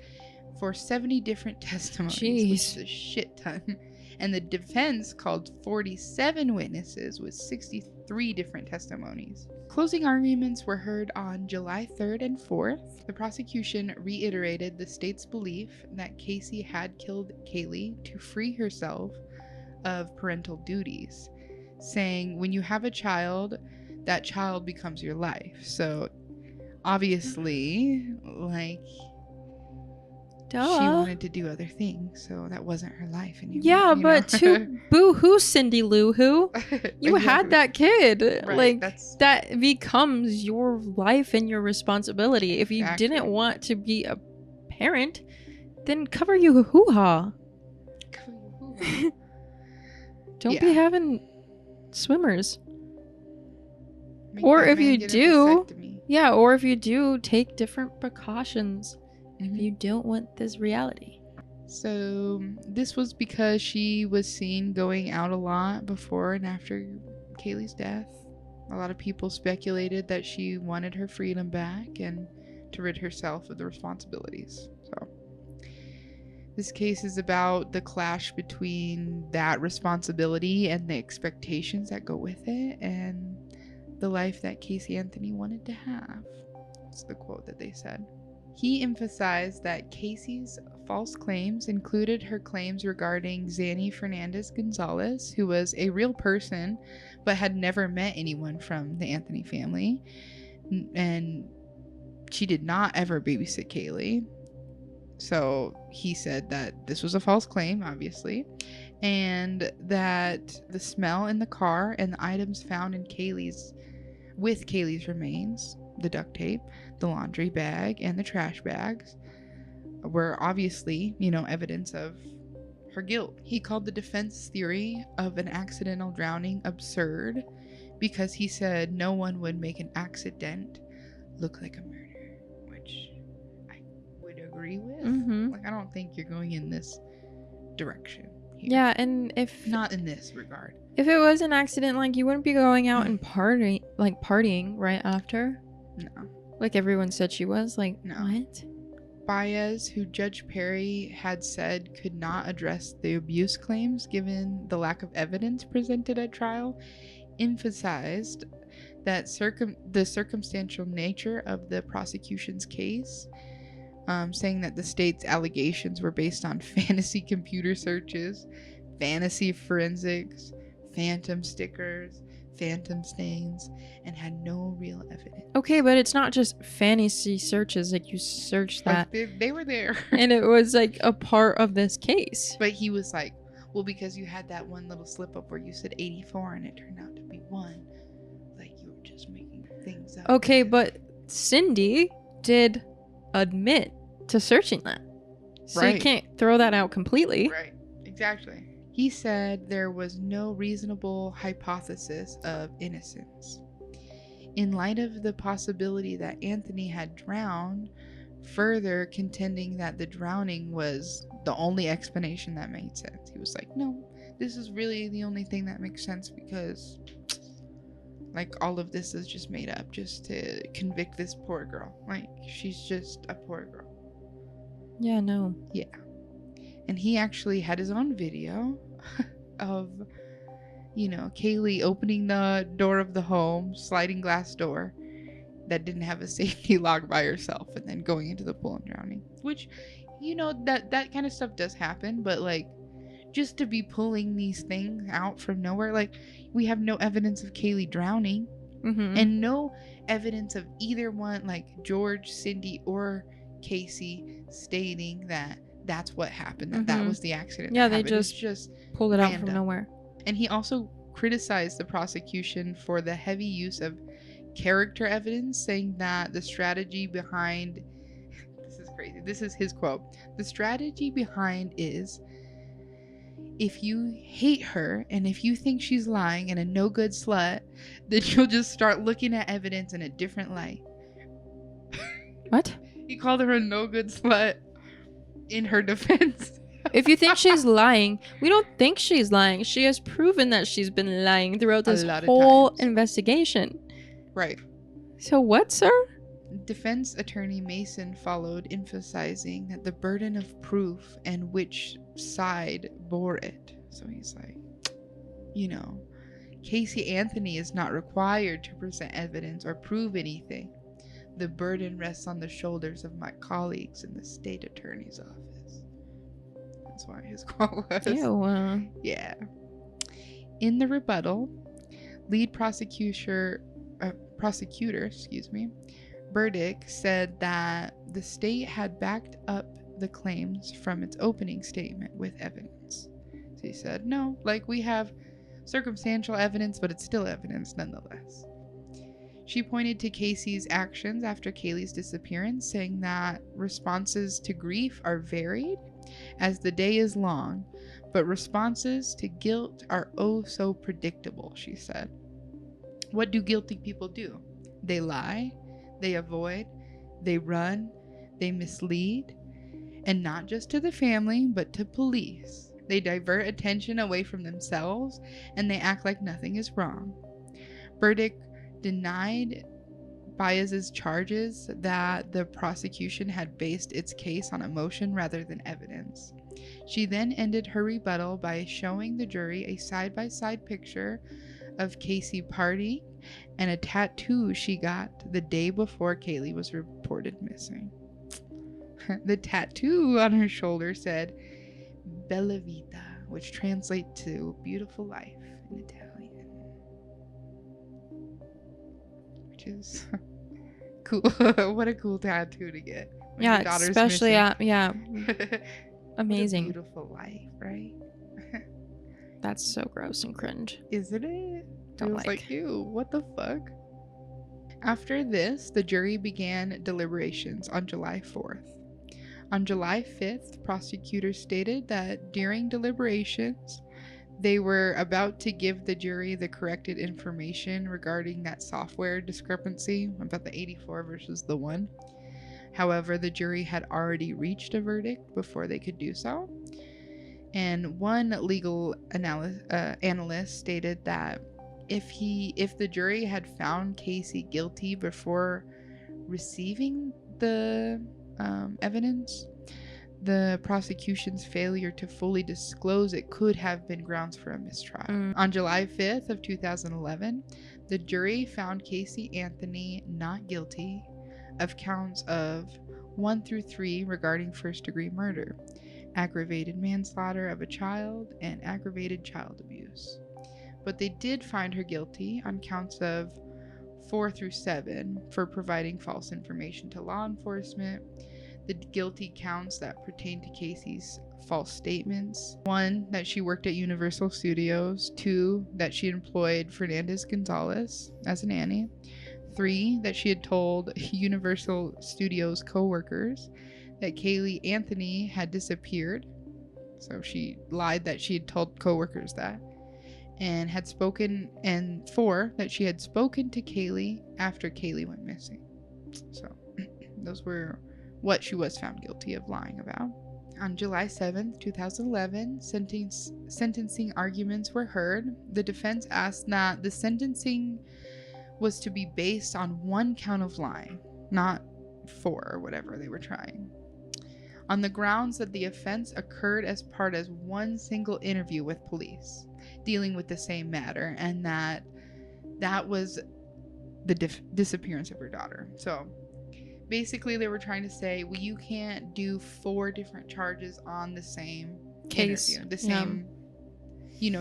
for 70 different testimonies, which is a shit ton. And the defense called 47 witnesses with 63 different testimonies. Closing arguments were heard on July 3rd and 4th. The prosecution reiterated the state's belief that Casey had killed Caylee to free herself of parental duties, saying when you have a child, that child becomes your life. So obviously, she wanted to do other things, so that wasn't her life anymore. Yeah, but to boo-hoo, Cindy Lou Who. You had that kid. Right, that becomes your life and your responsibility. If you didn't want to be a parent, then cover your hoo-ha. Don't be having swimmers. Or if you do, take different precautions. If you don't want this reality. So this was because she was seen going out a lot before and after Caylee's death. A lot of people speculated that she wanted her freedom back and to rid herself of the responsibilities. So this case is about the clash between that responsibility and the expectations that go with it, and the life that Caylee Anthony wanted to have. That's the quote that they said. He emphasized that Casey's false claims included her claims regarding Zanny Fernandez Gonzalez, who was a real person but had never met anyone from the Anthony family, and she did not ever babysit Caylee. So he said that this was a false claim, obviously, and that the smell in the car and the items found in Caylee's remains, the duct tape, the laundry bag, and the trash bags, were obviously, evidence of her guilt. He called the defense theory of an accidental drowning absurd because he said no one would make an accident look like a murder, which I would agree with. Like, I don't think you're going in this direction here. Yeah, and if not in this regard. If it was an accident, like, you wouldn't be going out and partying right after. No. Like everyone said she was. Like, no. What? Baez, who Judge Perry had said could not address the abuse claims given the lack of evidence presented at trial, emphasized that the circumstantial nature of the prosecution's case, saying that the state's allegations were based on fantasy computer searches, fantasy forensics, phantom stickers, phantom stains, and had no real evidence. Okay, but it's not just fantasy searches. Like, you search that. Like, they were there. And it was, like, a part of this case. But he was like, well, because you had that one little slip up where you said 84 and it turned out to be 1. Like, you were just making things up. Okay, but Cindy did admit to searching that. So right. You can't throw that out completely. Right, exactly. He said there was no reasonable hypothesis of innocence. In light of the possibility that Anthony had drowned, further contending that the drowning was the only explanation that made sense. He was like, no, this is really the only thing that makes sense because, like, all of this is just made up just to convict this poor girl. Like, she's just a poor girl. Yeah, no. Yeah. And he actually had his own video of, Caylee opening the door of the home, sliding glass door that didn't have a safety lock by herself, and then going into the pool and drowning. Which, that kind of stuff does happen, but, like, just to be pulling these things out from nowhere, like, we have no evidence of Caylee drowning, and no evidence of either one, like George, Cindy, or Casey stating that that's what happened, that was the accident. Yeah, they just pulled it out from nowhere. And he also criticized the prosecution for the heavy use of character evidence, saying that the strategy behind, this is crazy, this is his quote, the strategy behind is, if you hate her and if you think she's lying and a no good slut, then you'll just start looking at evidence in a different light. What? He called her a no good slut in her defense. If you think she's lying, we don't think she's lying. She has proven that she's been lying throughout this whole investigation. Right. So what, sir? Defense attorney Mason followed, emphasizing that the burden of proof and which side bore it. So he's like, Caylee Anthony is not required to present evidence or prove anything. The burden rests on the shoulders of my colleagues in the state attorney's office. That's why his quote was. Ew. Yeah. In the rebuttal, lead prosecutor, Burdick said that the state had backed up the claims from its opening statement with evidence. So he said, no, like, we have circumstantial evidence, but it's still evidence nonetheless. She pointed to Casey's actions after Caylee's disappearance, saying that responses to grief are varied as the day is long, but responses to guilt are oh so predictable, she said. What do guilty people do? They lie, they avoid, they run, they mislead, And not just to the family, but to police. They divert attention away from themselves, and they act like nothing is wrong. Burdick denied Baez's charges that the prosecution had based its case on emotion rather than evidence. She then ended her rebuttal by showing the jury a side-by-side picture of Casey partying and a tattoo she got the day before Caylee was reported missing. The tattoo on her shoulder said Bella Vita, which translates to beautiful life in Italian. Which is cool. What a cool tattoo to get. When Yeah, your daughter's especially missing. yeah. What Amazing. a beautiful life, right? That's so gross and cringe. Isn't it? Don't Feels like ew, what the fuck? After this, the jury began deliberations on July 4th. On July 5th, prosecutors stated that during deliberations, they were about to give the jury the corrected information regarding that software discrepancy about the 84 versus the 1. However, the jury had already reached a verdict before they could do so. And one legal analyst stated that if the jury had found Casey guilty before receiving the evidence, the prosecution's failure to fully disclose it could have been grounds for a mistrial. On July 5th of 2011, the jury found Caylee Anthony not guilty of counts of 1 through 3 regarding first-degree murder, aggravated manslaughter of a child, and aggravated child abuse. But they did find her guilty on counts of 4 through 7 for providing false information to law enforcement, the guilty counts that pertain to Casey's false statements. 1, that she worked at Universal Studios. 2, that she employed Fernandez Gonzalez as a nanny. 3, that she had told Universal Studios co-workers that Caylee Anthony had disappeared. So she lied that she had told co-workers that. And had spoken, and 4, that she had spoken to Caylee after Caylee went missing. So those were what she was found guilty of lying about. On July 7th, 2011, sentencing arguments were heard. The defense asked that the sentencing was to be based on 1 count of lying, not 4 or whatever they were trying, on the grounds that the offense occurred as part of 1 single interview with police dealing with the same matter, and that was the disappearance of her daughter. So basically they were trying to say, well, you can't do 4 different charges on the same case. Interview. The same,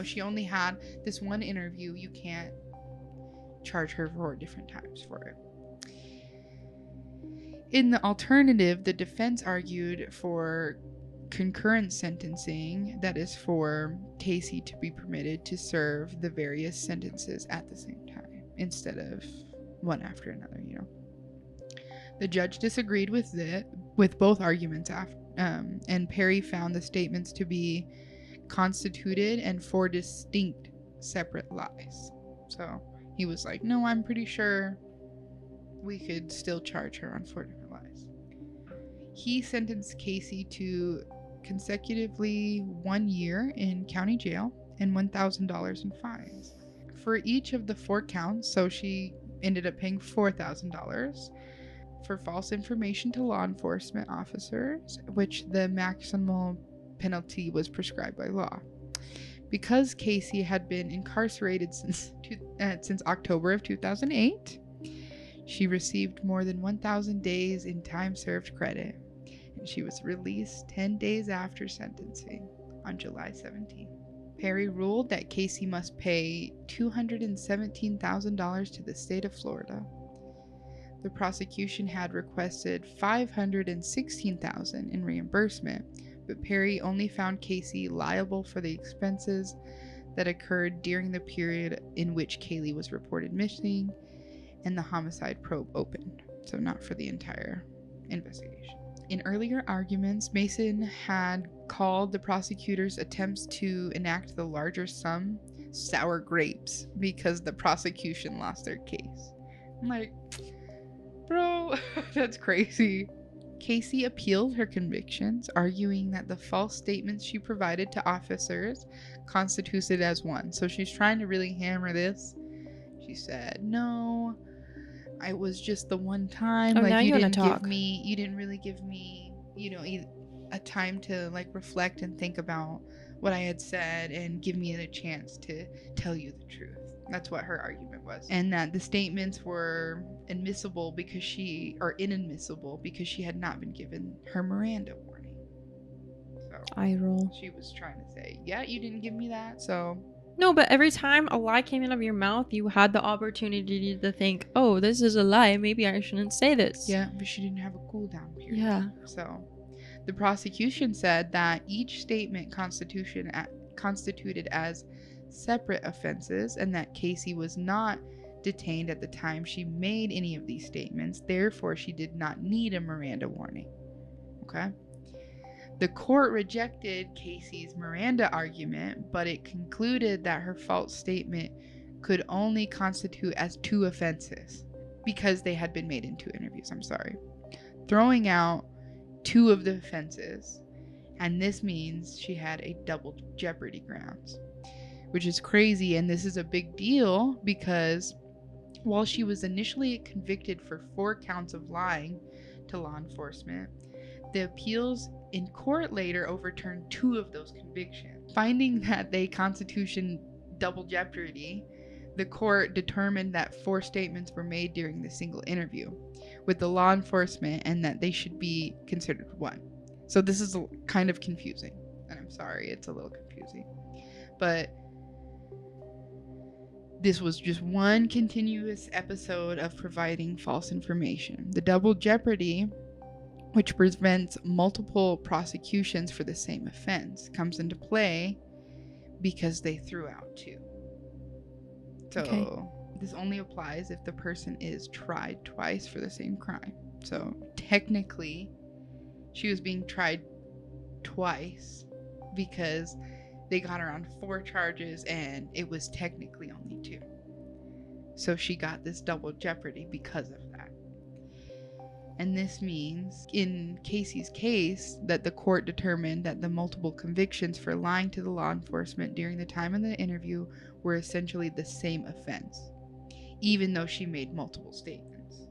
she only had this 1 interview. You can't charge her 4 different times for it. In the alternative, the defense argued for concurrent sentencing, that is for Casey to be permitted to serve the various sentences at the same time instead of one after another, The judge disagreed with both arguments and Perry found the statements to be constituted and 4 distinct separate lies. So he was like, no, I'm pretty sure we could still charge her on 4 different lies. He sentenced Casey to consecutively 1 year in county jail and $1,000 in fines for each of the 4 counts. So she ended up paying $4,000 for false information to law enforcement officers, which the maximal penalty was prescribed by law. Because Casey had been incarcerated since October of 2008, she received more than 1,000 days in time served credit, and she was released 10 days after sentencing on July 17th. Perry ruled that Casey must pay $217,000 to the state of Florida. The prosecution had requested $516,000 in reimbursement, but Perry only found Casey liable for the expenses that occurred during the period in which Caylee was reported missing and the homicide probe opened, so not for the entire investigation. In earlier arguments, Mason had called the prosecutor's attempts to enact the larger sum sour grapes because the prosecution lost their case. I'm like, bro, that's crazy. Caylee appealed her convictions, arguing that the false statements she provided to officers constituted as one. So she's trying to really hammer this. She said, no, I was just the one time. Oh, now you want to talk. You didn't really give me, a time to like reflect and think about what I had said and give me the chance to tell you the truth. That's what her argument was. And that the statements were inadmissible because she had not been given her Miranda warning. So eye roll. She was trying to say, yeah, you didn't give me that. So no, but every time a lie came out of your mouth, you had the opportunity to think, oh, this is a lie. Maybe I shouldn't say this. Yeah, but she didn't have a cool down period. Yeah. So the prosecution said that each statement constituted as separate offenses and that Caylee was not detained at the time she made any of these statements. Therefore, she did not need a Miranda warning. Okay? The court rejected Caylee's Miranda argument, but it concluded that her false statement could only constitute as 2 offenses because they had been made in 2 interviews. Throwing out 2 of the offenses, and this means she had a double jeopardy grounds, which is crazy. And this is a big deal because while she was initially convicted for 4 counts of lying to law enforcement, the appeals in court later overturned 2 of those convictions. Finding that they constituted double jeopardy, the court determined that 4 statements were made during the single interview with the law enforcement and that they should be considered 1. So this is kind of confusing, and I'm sorry, it's a little confusing. But this was just one continuous episode of providing false information. The double jeopardy, which prevents multiple prosecutions for the same offense, comes into play because they threw out 2. So This only applies if the person is tried twice for the same crime. So technically, she was being tried twice because they got her on 4 charges and it was technically only 2. So she got this double jeopardy because of that. And this means, in Caylee's case, that the court determined that the multiple convictions for lying to the law enforcement during the time of the interview were essentially the same offense, even though she made multiple statements.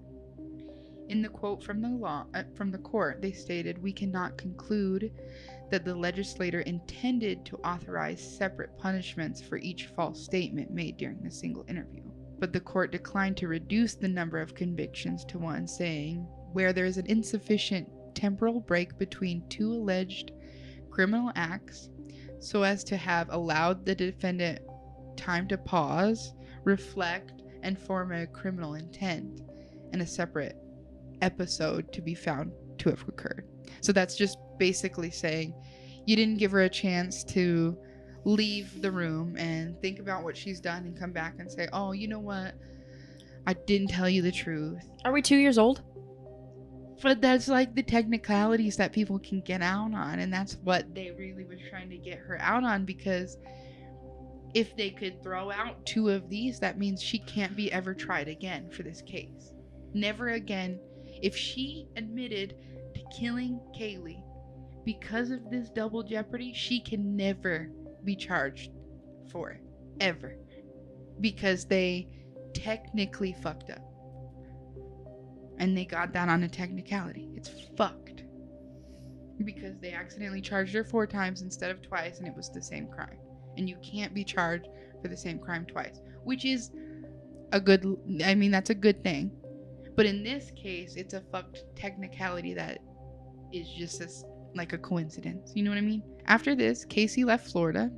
In the quote from the court, they stated, "We cannot conclude that the legislator intended to authorize separate punishments for each false statement made during the single interview." But the court declined to reduce the number of convictions to 1, saying, "Where there is an insufficient temporal break between 2 alleged criminal acts, so as to have allowed the defendant time to pause, reflect, and form a criminal intent, and a separate episode to be found to have occurred." So that's just basically saying you didn't give her a chance to leave the room and think about what she's done and come back and say, "Oh, you know what? I didn't tell you the truth." Are we 2 years old? But that's like the technicalities that people can get out on, and that's what they really were trying to get her out on, because if they could throw out 2 of these, that means she can't be ever tried again for this case. Never again. If she admitted to killing Caylee because of this double jeopardy, she can never be charged for it. Ever. Because they technically fucked up. And they got that on a technicality. It's fucked. Because they accidentally charged her 4 times instead of twice, and it was the same crime. And you can't be charged for the same crime twice, which is that's a good thing. But in this case, it's a fucked technicality that is just like a coincidence. You know what I mean? After this, Caylee left Florida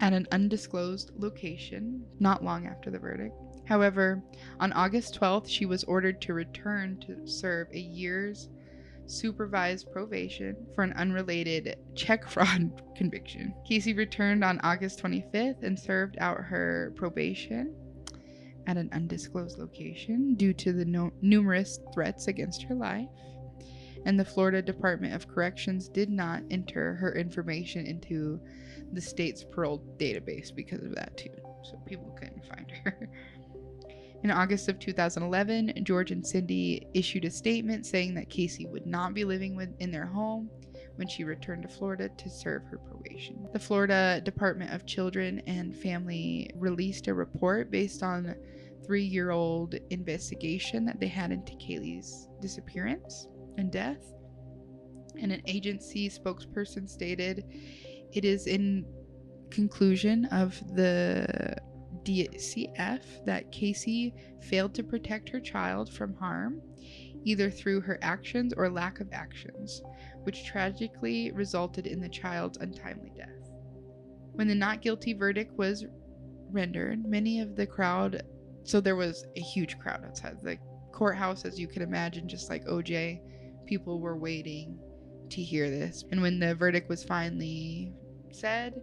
at an undisclosed location not long after the verdict. However, on August 12th, she was ordered to return to serve a year's supervised probation for an unrelated check fraud conviction. Caylee returned on August 25th and served out her probation at an undisclosed location due to the numerous threats against her life. And the Florida Department of Corrections did not enter her information into the state's parole database because of that too. So people couldn't find her. In August of 2011, George and Cindy issued a statement saying that Casey would not be living in their home when she returned to Florida to serve her probation. The Florida Department of Children and Family released a report based on 3-year-old investigation that they had into Caylee's disappearance and death. And an agency spokesperson stated, "It is in conclusion of the DCF that Casey failed to protect her child from harm, either through her actions or lack of actions, which tragically resulted in the child's untimely death." When the not guilty verdict was rendered, many of the crowd, so there was a huge crowd outside the courthouse, as you can imagine, just like OJ, people were waiting to hear this. And when the verdict was finally said,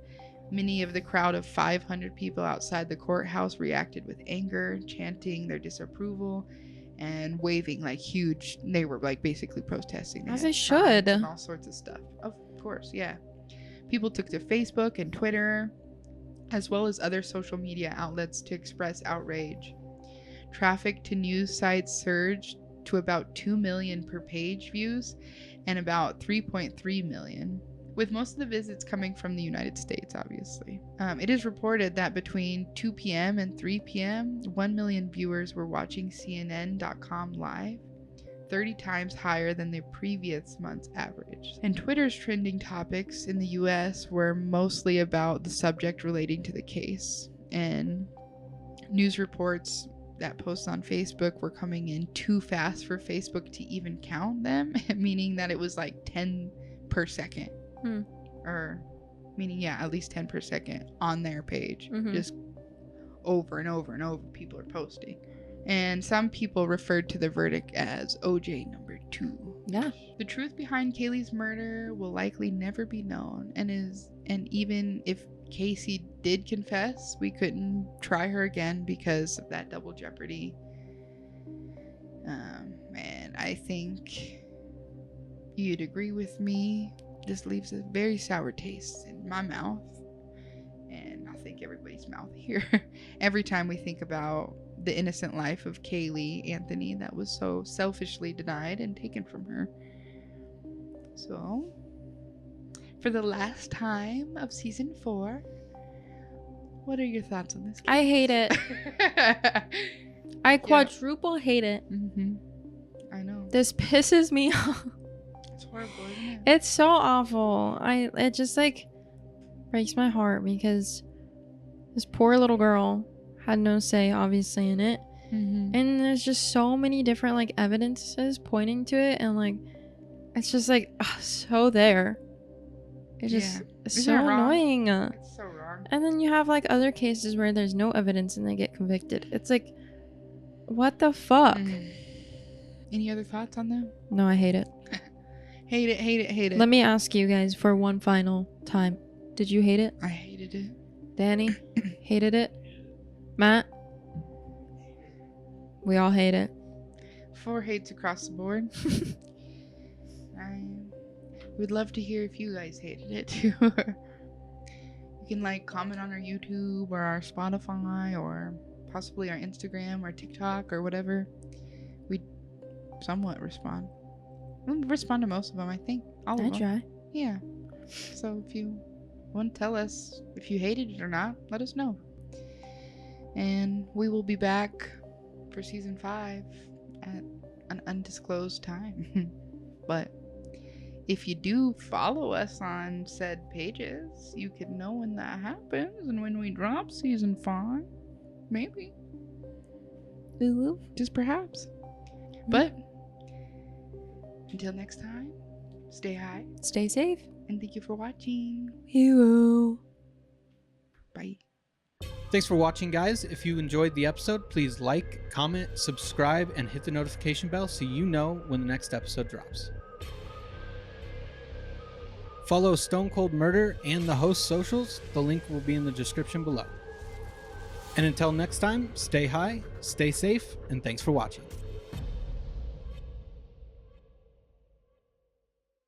many of the crowd of 500 people outside the courthouse reacted with anger, chanting their disapproval and waving like huge, they were like basically protesting. As they should. And all sorts of stuff. Of course, yeah. People took to Facebook and Twitter, as well as other social media outlets to express outrage. Traffic to news sites surged to about 2 million per page views and about 3.3 million. With most of the visits coming from the United States, obviously. It is reported that between 2 p.m. and 3 p.m., 1 million viewers were watching CNN.com live, 30 times higher than the previous month's average. And Twitter's trending topics in the US were mostly about the subject relating to the case. And news reports that posts on Facebook were coming in too fast for Facebook to even count them, meaning that it was like 10 per second. Or meaning, yeah, at least 10 per second on their page. Just over and over and over people are posting. And some people referred to the verdict as OJ number 2. Yeah. The truth behind Caylee's murder will likely never be known, and even if Casey did confess, we couldn't try her again because of that double jeopardy. And I think you'd agree with me. This leaves a very sour taste in my mouth, and I think everybody's mouth here every time we think about the innocent life of Caylee Anthony that was so selfishly denied and taken from her. So, for the last time of season 4, what are your thoughts on this case? I hate it. I quadruple hate it. I know. This pisses me off. It's horrible, isn't it? It's so awful. It just like breaks my heart because this poor little girl had no say obviously in it. And there's just so many different like evidences pointing to it, and like it's just like so there. It's so annoying. It's so wrong. And then you have like other cases where there's no evidence and they get convicted. It's like, what the fuck? Any other thoughts on that? No, I hate it. Hate it. Let me ask you guys for one final time. Did you hate it? I hated it. Danny? Hated it? Matt? We all hate it. 4 hates across the board. I would love to hear if you guys hated it too. You can like comment on our YouTube or our Spotify or possibly our Instagram or TikTok or whatever. We somewhat respond. We'll respond to most of them, I think. All of them. I try. Yeah. So if you want to tell us if you hated it or not, let us know. And we will be back for season 5 at an undisclosed time. But if you do follow us on said pages, you can know when that happens and when we drop season 5. Maybe. Ooh. Just perhaps. But until next time, stay high. Stay safe. And thank you for watching. Hero. Bye. Thanks for watching, guys. If you enjoyed the episode, please like, comment, subscribe, and hit the notification bell so you know when the next episode drops. Follow Stone Cold Murder and the host's socials. The link will be in the description below. And until next time, stay high, stay safe, and thanks for watching.